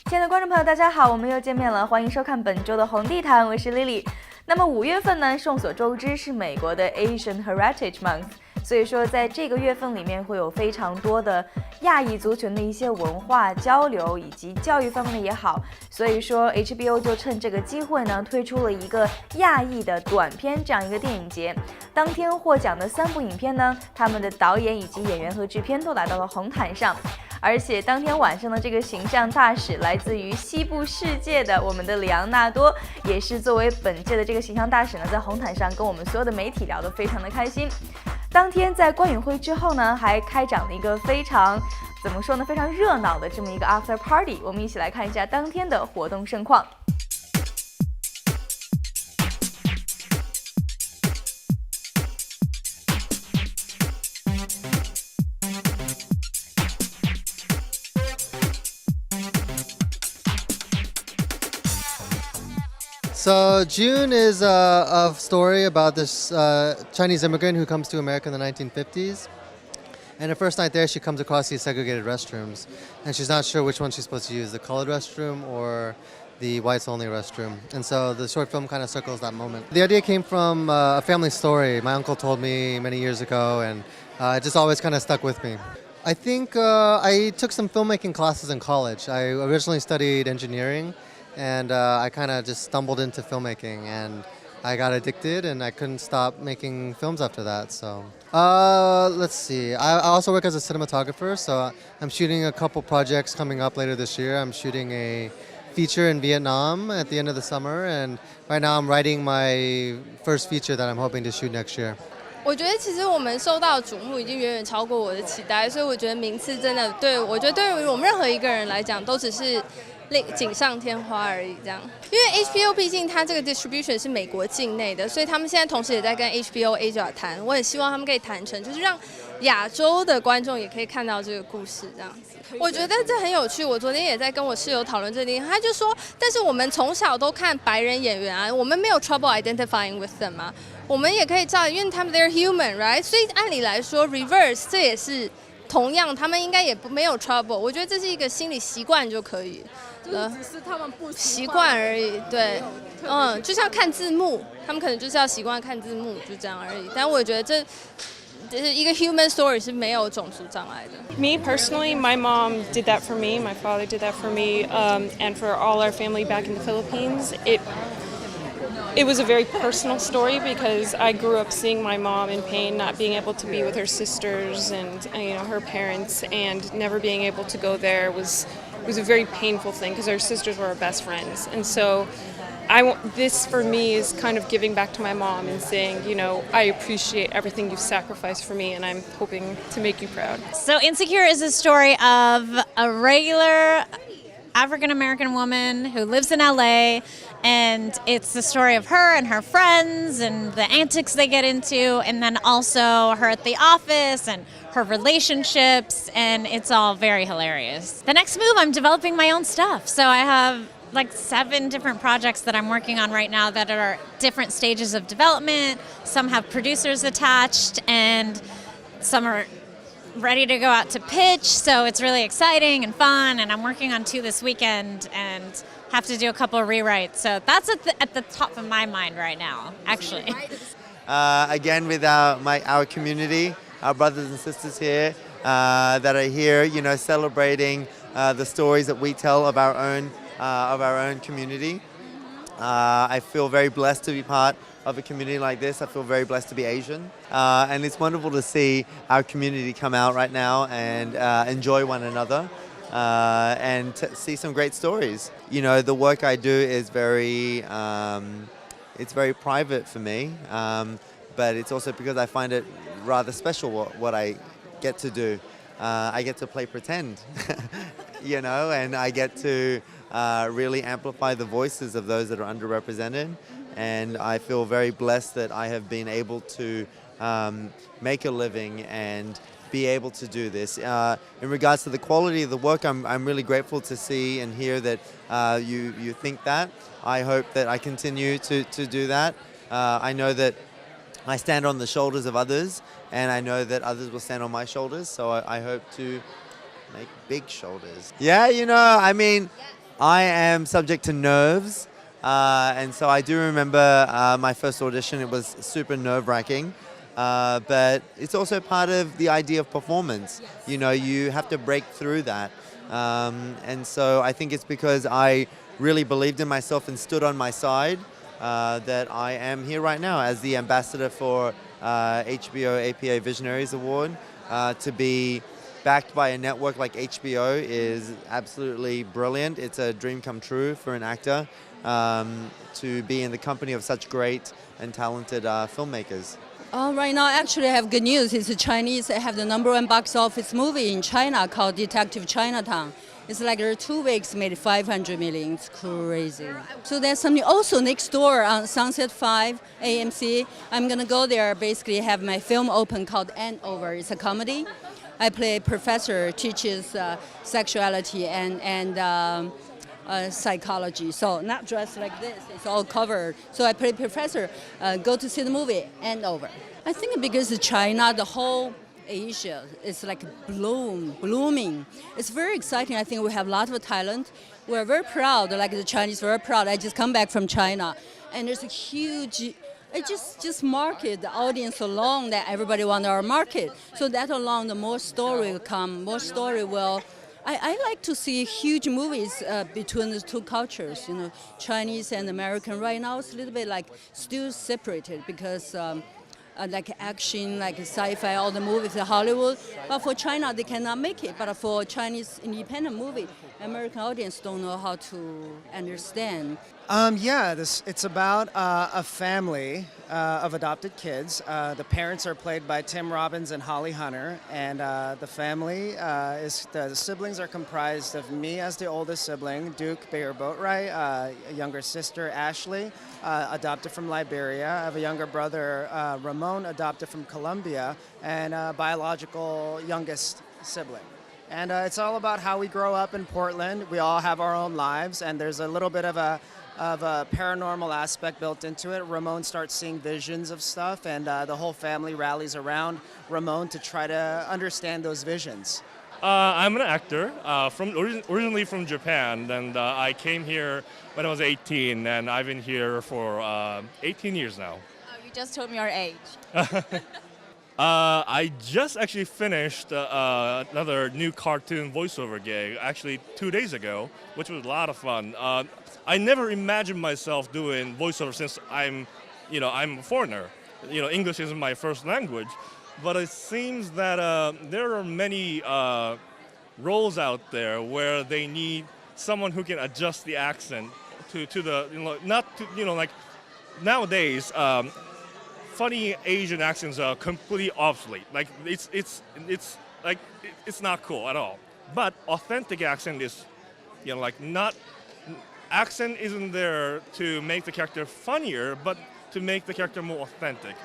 亲爱的观众朋友，大家好，我们又见面了，欢迎收看本周的红地毯，我是 Lily。那么5月份呢，众所周知是美国的 Asian Heritage Month， 所以说在这个月份里面会有非常多的亚裔族群的一些文化交流以及教育方面的也好，所以说 HBO 就趁这个机会呢，推出了一个亚裔的短片这样一个电影节。当天获奖的3部影片呢，他们的导演以及演员和制片都来到了红毯上。而且当天晚上的这个形象大使来自于西部世界的我们的里昂纳多，也是作为本届的这个形象大使呢，在红毯上跟我们所有的媒体聊得非常的开心。当天在观影会之后呢，还开展了一个非常热闹的这么一个 after party， 我们一起来看一下当天的活动盛况。So June is a story about this Chinese immigrant who comes to America in the 1950s. And the first night there, she comes across these segregated restrooms. And she's not sure which one she's supposed to use, the colored restroom or the whites-only restroom. And so the short film kind of circles that moment. The idea came from a family story my uncle told me many years ago, and it just always kind of stuck with me. I think I took some filmmaking classes in college. I originally studied engineering. And I kind of just stumbled into filmmaking, and I got addicted, and I couldn't stop making films after that. So let's see. I also work as a cinematographer, so I'm shooting a couple projects coming up later this year. I'm shooting a feature in Vietnam at the end of the summer, and right now I'm writing my first feature that I'm hoping to shoot next year. 我觉得其实我们受到瞩目已经远远超过我的期待，所以我觉得名次真的我觉得对于我们任何一个人来讲都只是锦上添花而已，这样。因为 HBO 毕竟它这个 distribution 是美国境内的，所以他们现在同时也在跟 HBO Asia 谈。我也希望他们可以谈成，就是让亚洲的观众也可以看到这个故事，这样子。我觉得这很有趣。我昨天也在跟我室友讨论这点，他就说，但是我们从小都看白人演员啊，我们没有 trouble identifying with them 啊，我们也可以照，因为他们 they're human right， 所以按理来说 reverse 这也是同样，他们应该也没有 trouble。我觉得这是一个心理习惯就可以。只是他们不习惯而已，对，就像看字幕，他们可能就是要习惯看字幕，就这样而已。但我觉得这是一个 human story 是没有种族障碍的。Me personally, my mom did that for me, my father did that for me, and for all our family back in the Philippines. It was a very personal story because I grew up seeing my mom in pain, not being able to be with her sisters and her parents, and never being able to go there was a very painful thing because our sisters were our best friends. And so this for me is kind of giving back to my mom and saying, I appreciate everything you've sacrificed for me, and I'm hoping to make you proud. So Insecure is a story of a regular African-American woman who lives in LA, and it's the story of her and her friends and the antics they get into, and then also her at the office and her relationships, and it's all very hilarious. The next move, I'm developing my own stuff. So I have like 7 different projects that I'm working on right now that are different stages of development. Some have producers attached, and some are ready to go out to pitch, so it's really exciting and fun, and I'm working on 2 this weekend and have to do a couple of rewrites. So that's at the top of my mind right now, actually. Again, with our community, our brothers and sisters here that are here, celebrating the stories that we tell of our own community. I feel very blessed to be part of a community like this. I feel very blessed to be Asian. And it's wonderful to see our community come out right now and enjoy one another and see some great stories. The work I do is it's very private for me, but it's also because I find it rather special what I get to do. I get to play pretend, and I get to really amplify the voices of those that are underrepresented. And I feel very blessed that I have been able to make a living and be able to do this. In regards to the quality of the work, I'm really grateful to see and hear that you think that. I hope that I continue to do that. I know that I stand on the shoulders of others, and I know that others will stand on my shoulders, so I hope to make big shoulders. Yeah, I am subject to nerves, and so I do remember my first audition. It was super nerve-wracking, but it's also part of the idea of performance. You know, you have to break through that, and so I think it's because I really believed in myself and stood on my side that I am here right now as the ambassador for HBO APA Visionaries Award. To be backed by a network like HBO is absolutely brilliant. It's a dream come true for an actor to be in the company of such great and talented filmmakers. Right now, actually, I have good news. It's the Chinese. I have the #1 box office movie in China called Detective Chinatown. It's like 2 weeks made 500 million. It's crazy. So there's something also next door on Sunset 5 AMC. I'm gonna go there. Basically, have my film open called Over. It's a comedy. I play a professor, teaches sexuality and psychology. So not dressed like this. It's all covered. So I play professor. Go to see the movie Over. I think because China, the whole Asia is like blooming. It's very exciting. I think we have a lot of talent. We're very proud, like the Chinese, very proud. I just come back from China, and there's a huge, it just market, the audience alone that everybody want our market. So that alone, the more story will come, more story will. I like to see huge movies between the two cultures, you know, Chinese and American. Right now, it's a little bit like still separated because. Like action, like sci-fi, all the movies in Hollywood. But for China, they cannot make it. But for Chinese independent movie, American audience don't know how to understand. It's about a family of adopted kids. The parents are played by Tim Robbins and Holly Hunter, and the family the siblings are comprised of me as the oldest sibling, Duke Bayer Boatwright, a younger sister, Ashley, adopted from Liberia. I have a younger brother, Ramon, adopted from Colombia, and a biological youngest sibling. And it's all about how we grow up in Portland. We all have our own lives, and there's a little bit of a paranormal aspect built into it. Ramon starts seeing visions of stuff, and the whole family rallies around Ramon to try to understand those visions. I'm an actor originally from Japan, and I came here when I was 18, and I've been here for 18 years now. Oh, you just told me your age. I just actually finished another new cartoon voiceover gig, actually 2 days ago, which was a lot of fun. I never imagined myself doing voiceover since I'm a foreigner. You know, English isn't my first language, but it seems that there are many roles out there where they need someone who can adjust the accent to the, like nowadays. Funny Asian accents are completely obsolete. Like it's not cool at all. But authentic accent is, accent isn't there to make the character funnier, but to make the character more authentic.